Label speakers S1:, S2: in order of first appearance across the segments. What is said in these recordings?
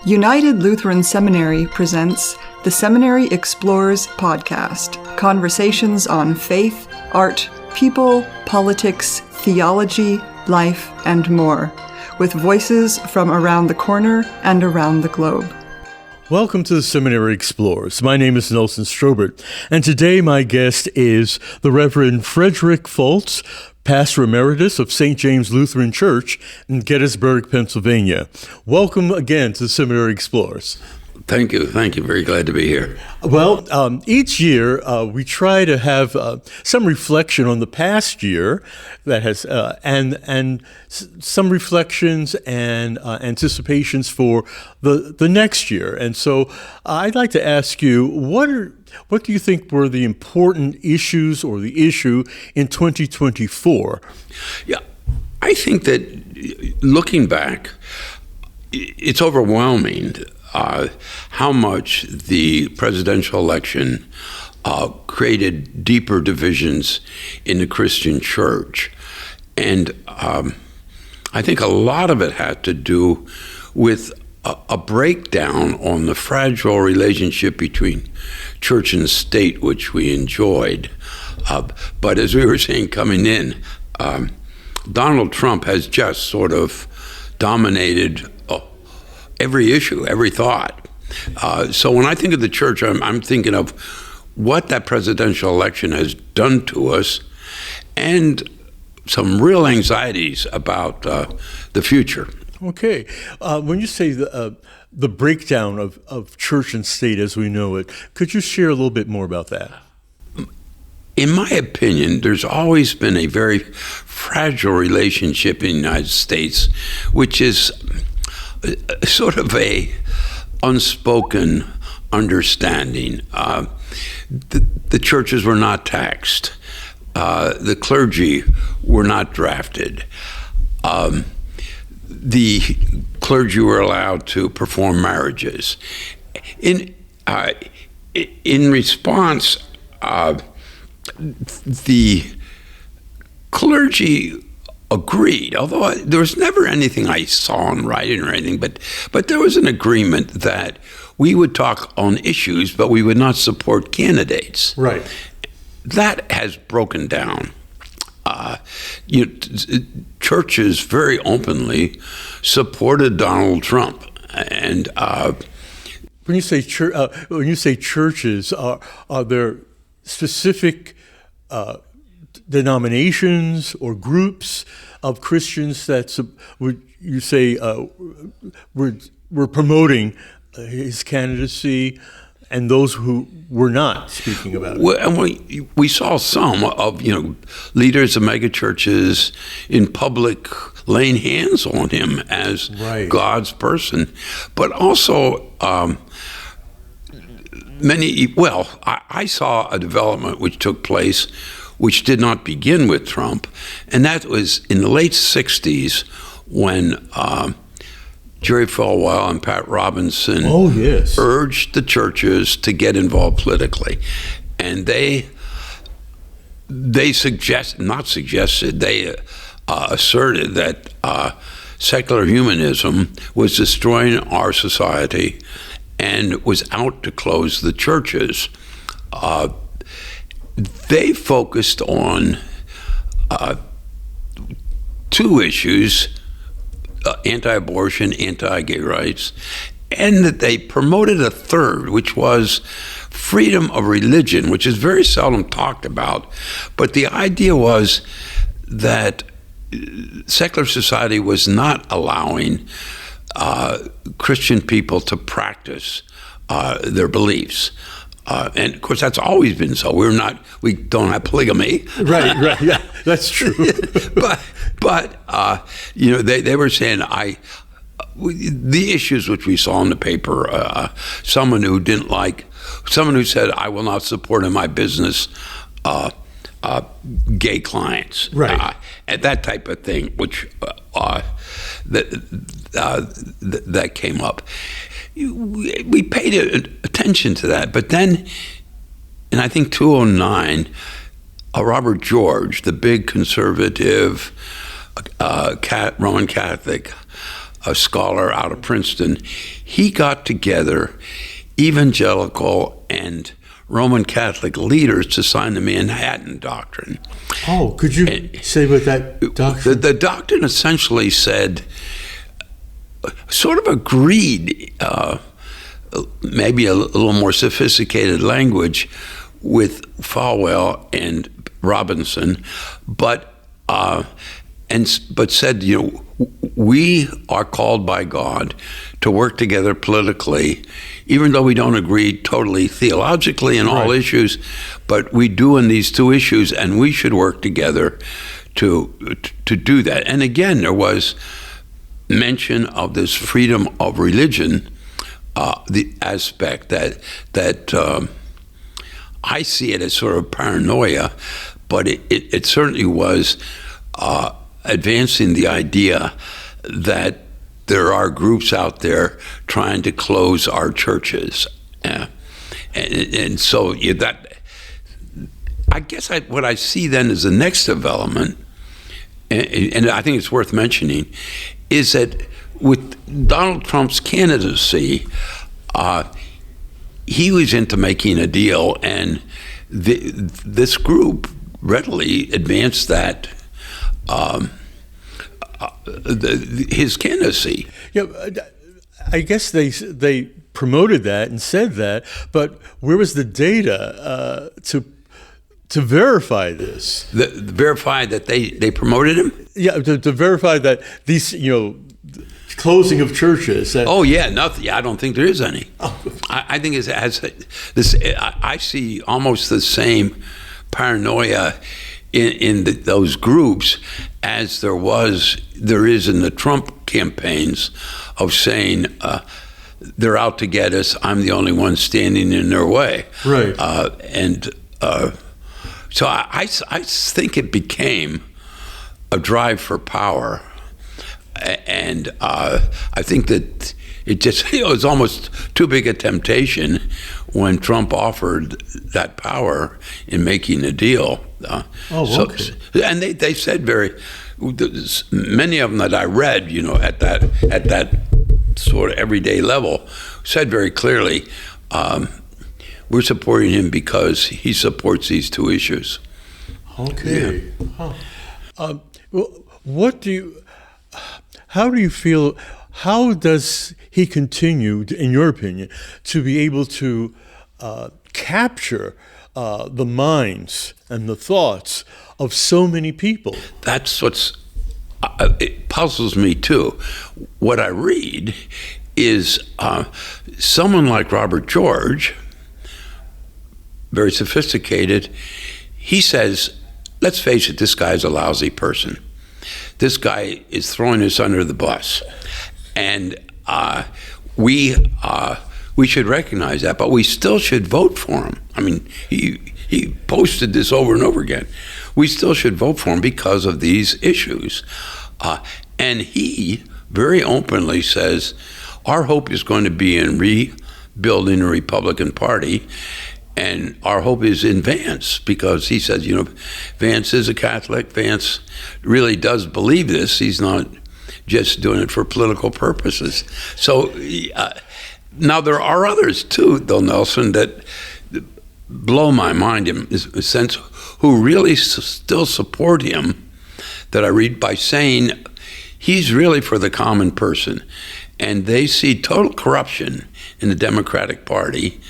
S1: United Lutheran Seminary presents the Seminary Explores podcast, conversations on faith, art, people, politics, theology, life, and more, with voices from around the corner and around the globe.
S2: Welcome to the Seminary Explores. My name is Nelson Strobert, and today my guest is the Reverend Fritz Foltz, Pastor Emeritus of St. James Lutheran Church in Gettysburg, Pennsylvania. Welcome again to the Seminary Explores.
S3: Thank you. Very glad to be here.
S2: Well, each year we try to have some reflection on the past year that has, and some reflections and anticipations for the next year. And so I'd like to ask you, what do you think were the important issues or the issue in 2024?
S3: Yeah, I think that looking back, it's overwhelming how much the presidential election created deeper divisions in the Christian church. And I think a lot of it had to do with a breakdown on the fragile relationship between church and state, which we enjoyed. But as we were saying coming in, Donald Trump has just sort of dominated every issue, every thought. So when I think of the church, I'm thinking of what that presidential election has done to us and some real anxieties about the future.
S2: Okay. When you say the breakdown of church and state as we know it, could you share a little bit more about that?
S3: In my opinion, there's always been a very fragile relationship in the United States, which is sort of a unspoken understanding. The churches were not taxed. The clergy were not drafted. The clergy were allowed to perform marriages. In response, the clergy agreed, although there was never anything I saw in writing or anything, but there was an agreement that we would talk on issues, but we would not support candidates.
S2: Right.
S3: That has broken down. Churches very openly supported Donald Trump, and
S2: when you say churches, are there specific denominations or groups of Christians that would you say were promoting his candidacy, and those who were not speaking about it?
S3: Well, and we saw some of leaders of megachurches in public laying hands on him as
S2: right.
S3: God's person, but also many. Well, I saw a development which took place, which did not begin with Trump, and that was in the late 60s when Jerry Falwell and Pat Robinson urged the churches to get involved politically. And they asserted that secular humanism was destroying our society and was out to close the churches. They focused on two issues: anti-abortion, anti-gay rights, and that they promoted a third, which was freedom of religion, which is very seldom talked about. But the idea was that secular society was not allowing Christian people to practice their beliefs. And of course, that's always been so. We don't have polygamy.
S2: Right, yeah, that's true.
S3: but they were saying the issues which we saw in the paper. Someone who said, "I will not support in my business gay clients,"
S2: right,
S3: and that type of thing, which that came up. We paid attention to that, but then in I think 2009, Robert George, the big conservative Roman Catholic a scholar out of Princeton. He got together evangelical and Roman Catholic leaders to sign the Manhattan Doctrine.
S2: Oh, could you say what that doctrine?
S3: The doctrine essentially said, sort of agreed, maybe a little more sophisticated language with Falwell and Robinson, but said, we are called by God to work together politically, even though we don't agree totally theologically in all issues, but we do in these two issues, and we should work together to do that. And again, there was mention of this freedom of religion, the aspect that I see it as sort of paranoia, but it certainly was advancing the idea that there are groups out there trying to close our churches. And so that, I guess what I see then as the next development, and I think it's worth mentioning, is that with Donald Trump's candidacy, he was into making a deal, and this group readily advanced that his candidacy.
S2: Yeah, I guess they promoted that and said that, but where was the data to verify this?
S3: Verify that they promoted him?
S2: Yeah, to verify that these, closing of churches.
S3: Nothing. Yeah, I don't think there is any. I think it has this. I see almost the same paranoia in those groups as there is in the Trump campaigns of saying they're out to get us. I'm the only one standing in their way.
S2: Right.
S3: So I think it became a drive for power, and I think that it just it was almost too big a temptation when Trump offered that power in making a deal.
S2: Okay.
S3: And they said many of them that I read, at that sort of everyday level, said very clearly, we're supporting him because he supports these two issues.
S2: Okay. Yeah. Huh. How do you feel? How does he continue, in your opinion, to be able to capture the minds and the thoughts of so many people?
S3: That's it puzzles me too. What I read is someone like Robert George, very sophisticated, he says, let's face it, this guy's a lousy person. This guy is throwing us under the bus. And we should recognize that, but we still should vote for him. I mean, he posted this over and over again. We still should vote for him because of these issues. And he very openly says, our hope is going to be in rebuilding the Republican Party, and our hope is in Vance, because he says, Vance is a Catholic. Vance really does believe this. He's not just doing it for political purposes. So now there are others too, though, Nelson, that blow my mind in a sense, who really still support him, that I read by saying he's really for the common person. And they see total corruption in the Democratic Party.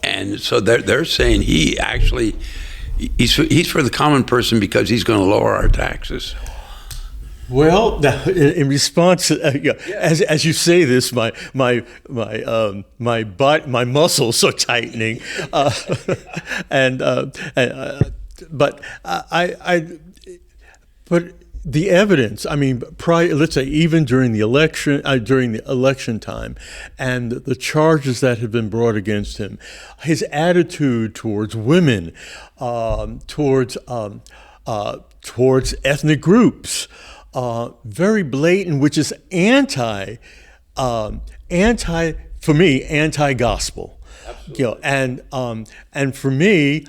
S3: And so they're saying he's for the common person because he's going to lower our taxes.
S2: Well, now, in response, as you say this, my muscles are tightening, but the evidence. I mean, let's say even during the election time, and the charges that have been brought against him, his attitude towards women, towards ethnic groups. Very blatant, which is anti-gospel. And for me,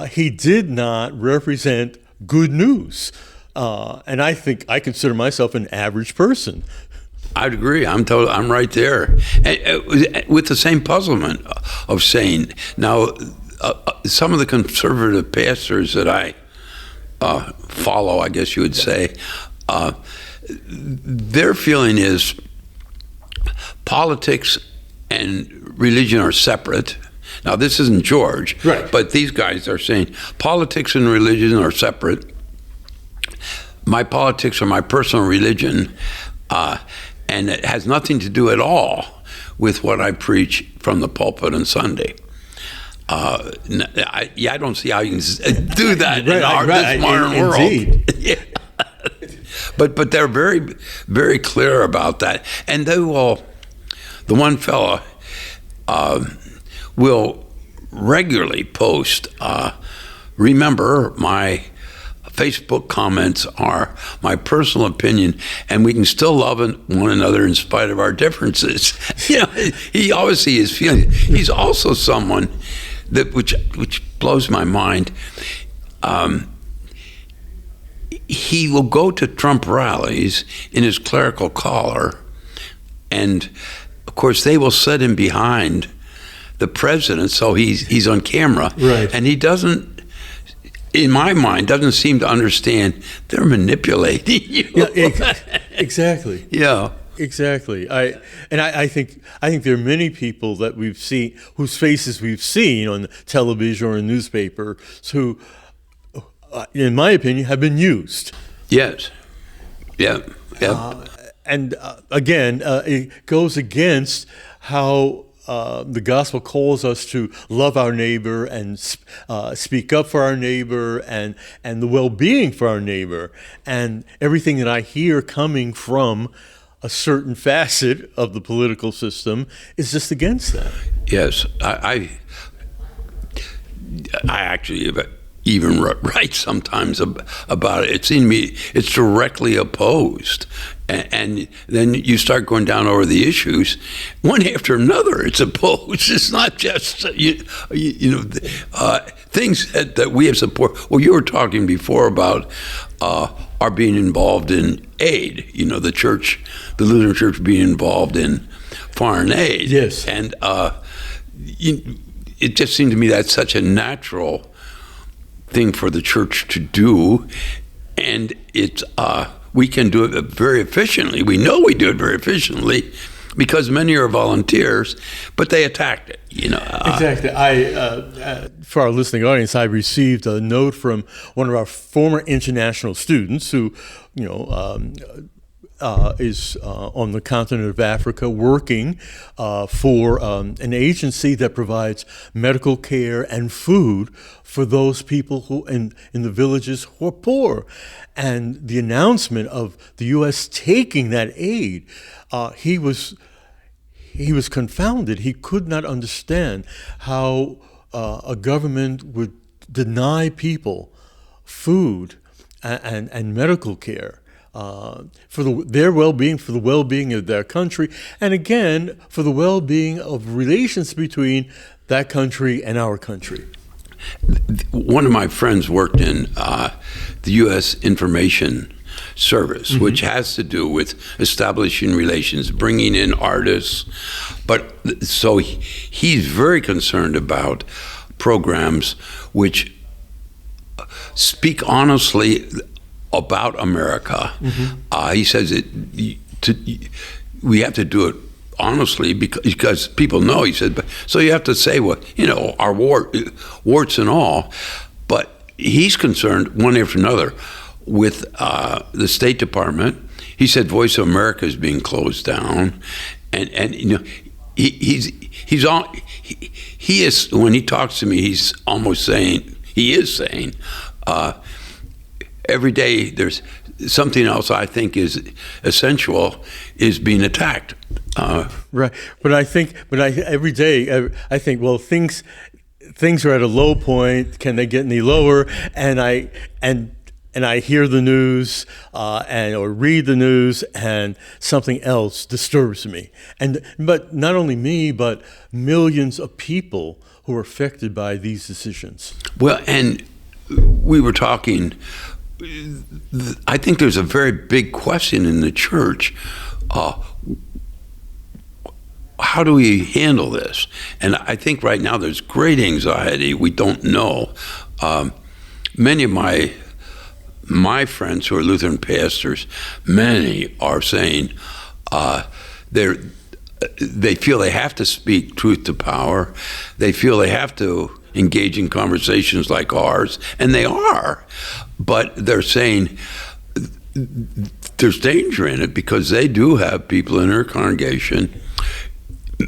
S2: he did not represent good news. And I think I consider myself an average person.
S3: I'd agree. I'm right there, with the same puzzlement of saying now. Some of the conservative pastors that I follow, I guess you would say, their feeling is politics and religion are separate. Now, this isn't George,
S2: right,
S3: but these guys are saying politics and religion are separate. My politics are my personal religion, and it has nothing to do at all with what I preach from the pulpit on Sunday. I don't see how you can do that in this modern world. Yeah. But they're very, very clear about that, and they will. The one fella will regularly post. Remember, my Facebook comments are my personal opinion, and we can still love one another in spite of our differences. He obviously is feeling. He's also someone that which blows my mind. He will go to Trump rallies in his clerical collar, and of course they will set him behind the president, so he's on camera,
S2: right? And
S3: he doesn't, in my mind, doesn't seem to understand they're manipulating you.
S2: Yeah, exactly.
S3: Yeah.
S2: Exactly. I think there are many people that we've seen whose faces we've seen on television or in newspaper who, in my opinion, have been used.
S3: Yes. Yeah.
S2: And again, it goes against how the gospel calls us to love our neighbor and speak up for our neighbor and the well-being for our neighbor. And everything that I hear coming from a certain facet of the political system is just against that.
S3: Yes, I actually even write sometimes about it. It seems to me it's directly opposed, and then you start going down over the issues, one after another. It's opposed. It's not just things that we have support. Well, you were talking before about our being involved in aid. The church, the Lutheran Church, being involved in foreign aid.
S2: Yes,
S3: and it just seemed to me that's such a natural thing for the church to do, and it's we can do it very efficiently. We know we do it very efficiently because many are volunteers, but they attacked it.
S2: Exactly. For our listening audience, I received a note from one of our former international students who, is on the continent of Africa working for an agency that provides medical care and food for those people who in the villages who are poor. And the announcement of the U.S. taking that aid, he was confounded. He could not understand how a government would deny people food and medical care for their well-being, for the well-being of their country, and again, for the well-being of relations between that country and our country.
S3: One of my friends worked in the U.S. Information Service, mm-hmm. which has to do with establishing relations, bringing in artists. But so he's very concerned about programs which speak honestly about Our Mm-hmm. He says we have to do it honestly because people know. He said, so you have to say our warts and all. But he's concerned one after another with the State Department. He said Voice of America is being closed down, and he is, when he talks to me, he's almost saying, every day there's something else I think is essential is being attacked.
S2: Right, but every day I think, well, things are at a low point. Can they get any lower? And I hear the news or read the news, and something else disturbs me. But not only me, but millions of people who are affected by these decisions.
S3: Well, and we were talking. I think there's a very big question in the church how do we handle this? And I think right now there's great anxiety. We don't know. Many of my friends who are Lutheran pastors, many are saying they feel they have to speak truth to power. They feel they have to engage in conversations like ours, and they are. But they're saying there's danger in it because they do have people in their congregation,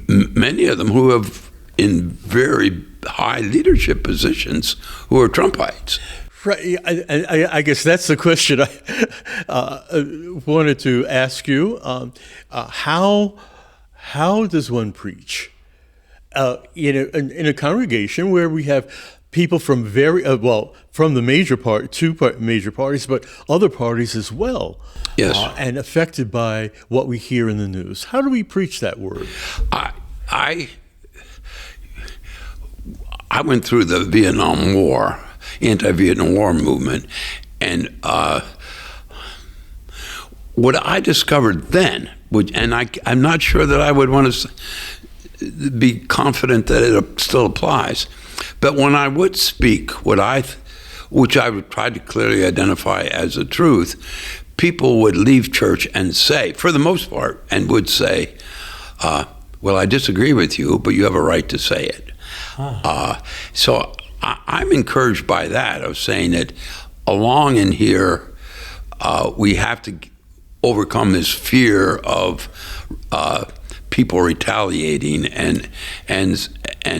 S3: many of them who have in very high leadership positions, who are Trumpites.
S2: Right. I guess that's the question I wanted to ask you. How does one preach in a congregation where we have people from from the two major parties, but other parties as well,
S3: yes,
S2: and affected by what we hear in the news? How do we preach that word?
S3: I went through the Vietnam War, anti-Vietnam War movement, and what I discovered then, I'm not sure that I would want to be confident that it still applies, but when I would speak which I would try to clearly identify as the truth, people would leave church and say, for the most part, and would say, well, I disagree with you, but you have a right to say it. So I'm encouraged by that, of saying that along in here, we have to overcome this fear of people retaliating and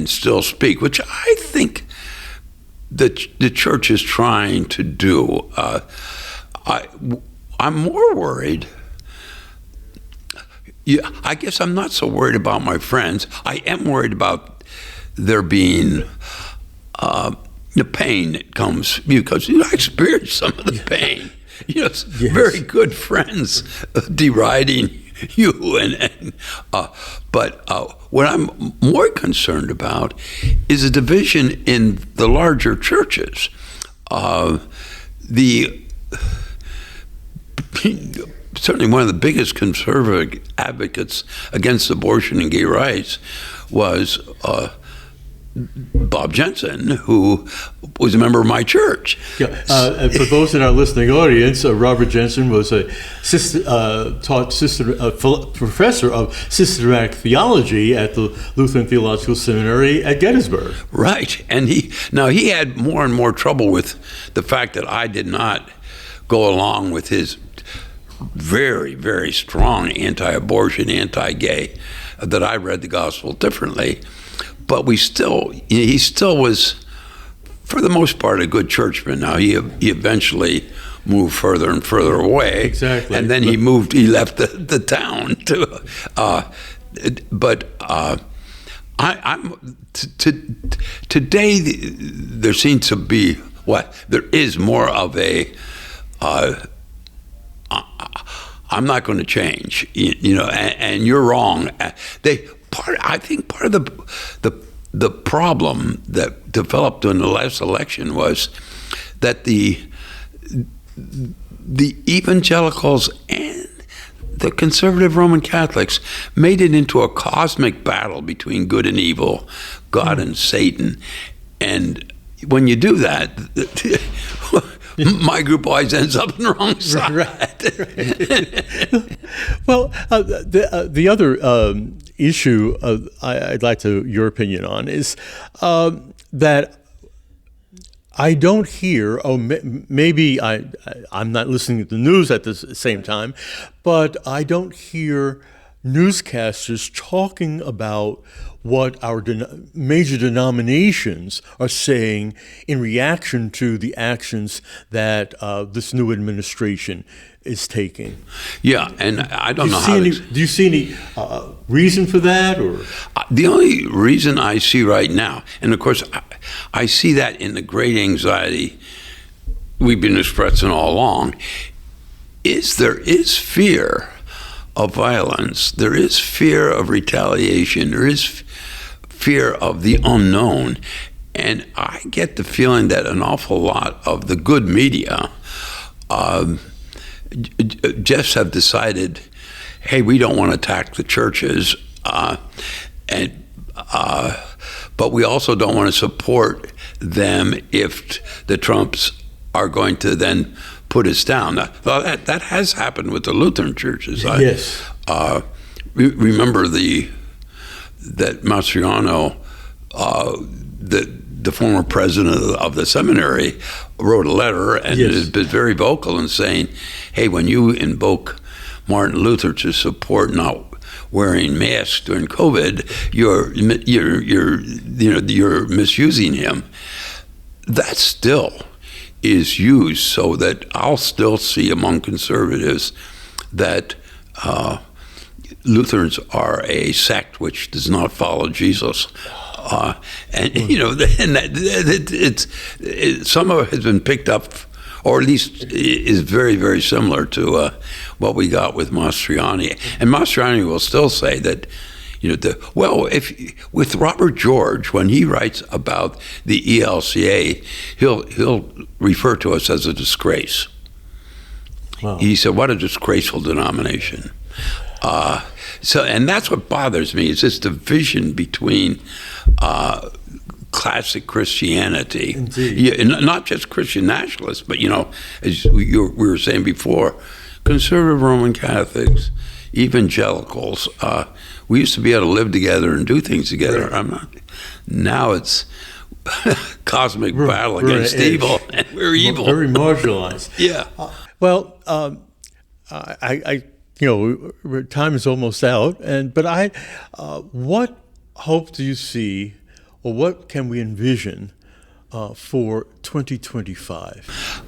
S3: still speak, which I think the church is trying to do. I'm more worried. Yeah, I guess I'm not so worried about my friends. I am worried about there being the pain that comes, because I experienced some of the pain. Yes. Very good friends deriding you, but what I'm more concerned about is a division in the larger churches. Certainly one of the biggest conservative advocates against abortion and gay rights was Bob Jensen, who was a member of my church.
S2: Yeah. For those in our listening audience, Robert Jensen was a professor of systematic theology at the Lutheran Theological Seminary at Gettysburg.
S3: Right, and he had more and more trouble with the fact that I did not go along with his very, very strong anti-abortion, anti-gay, that I read the gospel differently. But he still was, for the most part, a good churchman. Now he eventually moved further and further away.
S2: Exactly.
S3: And then he left the town to. Today there seems to be there is more of a. I'm not going to change, and you're wrong. I think part of the problem that developed in the last election was that the evangelicals and the conservative Roman Catholics made it into a cosmic battle between good and evil, God and Satan. And when you do that, my group always ends up on the wrong side.
S2: Right. Well, the other issue I'd like your opinion on is that I don't hear, maybe I'm not listening to the news at the same time, but I don't hear newscasters talking about what our major denominations are saying in reaction to the actions that this new administration is taking.
S3: Yeah, and I don't know
S2: do you see any reason for that? Or
S3: the only reason I see right now, and of course I see that in the great anxiety we've been expressing all along, is there is fear of violence, there is fear of retaliation, there is fear of the unknown. And I get the feeling that an awful lot of the good media just have decided, hey, we don't want to attack the churches, but we also don't want to support them if the Trumps are going to then put us down. Now, that has happened with the Lutheran churches.
S2: Yes.
S3: Remember that Mastriano, the former president of the seminary, wrote a letter and has been very vocal in saying, hey, when you invoke Martin Luther to support not wearing masks during COVID, you're misusing him. That still is used, so that I'll still see among conservatives that Lutherans are a sect which does not follow Jesus. Some of it has been picked up, or at least is very, very similar to what we got with Mastriani. And Mastriani will still say that, with Robert George, when he writes about the ELCA, he'll refer to us as a disgrace. Wow. He said, "What a disgraceful denomination." And that's what bothers me, is this division between classic Christianity, not just Christian nationalists, but as we were saying before, conservative Roman Catholics, evangelicals. We used to be able to live together and do things together. Right. Now it's cosmic battle against evil, and we're evil.
S2: Very marginalized.
S3: Yeah.
S2: Time is almost out, but what hope do you see, or what can we envision for 2025?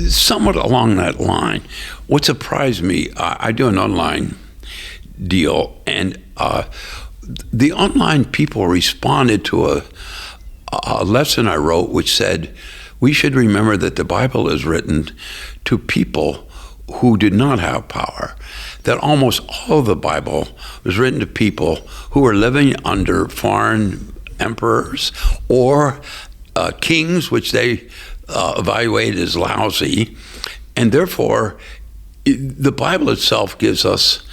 S3: Somewhat along that line, what surprised me, I do an online deal, and the online people responded to a lesson I wrote, which said, we should remember that the Bible is written to people who did not have power, that almost all of the Bible was written to people who were living under foreign emperors or kings, which they evaluated as lousy, and therefore the Bible itself gives us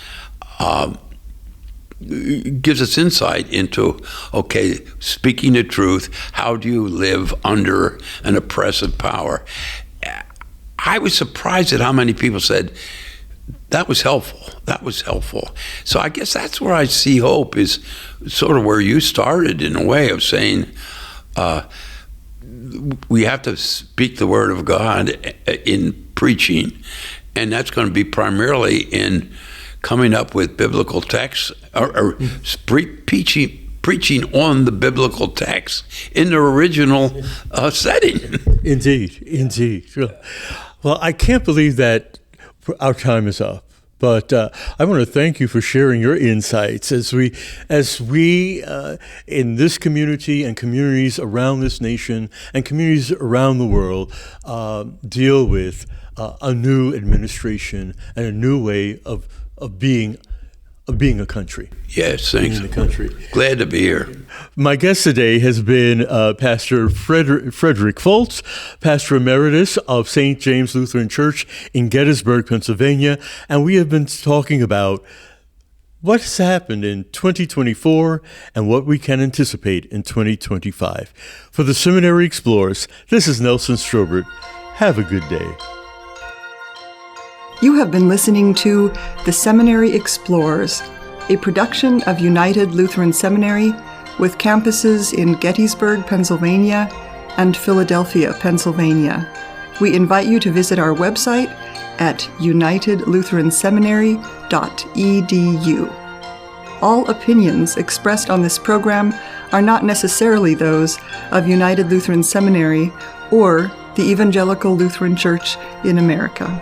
S3: insight into, speaking the truth, how do you live under an oppressive power? I was surprised at how many people said, that was helpful. So I guess that's where I see hope, is sort of where you started, in a way of saying, we have to speak the word of God in preaching, and that's going to be primarily in coming up with biblical texts, or preaching on the biblical text in the original setting.
S2: Indeed. Well, I can't believe that our time is up. But I want to thank you for sharing your insights as we in this community and communities around this nation and communities around the world deal with a new administration and a new way of being a country.
S3: Yes, thanks.
S2: Being a country.
S3: Glad to be here.
S2: My guest today has been Pastor Frederick Foltz, Pastor Emeritus of St. James Lutheran Church in Gettysburg, Pennsylvania, and we have been talking about what has happened in 2024 and what we can anticipate in 2025. For the Seminary Explorers, this is Nelson Strobert. Have a good day.
S1: You have been listening to The Seminary Explorers, a production of United Lutheran Seminary with campuses in Gettysburg, Pennsylvania and Philadelphia, Pennsylvania. We invite you to visit our website at unitedlutheranseminary.edu. All opinions expressed on this program are not necessarily those of United Lutheran Seminary or the Evangelical Lutheran Church in America.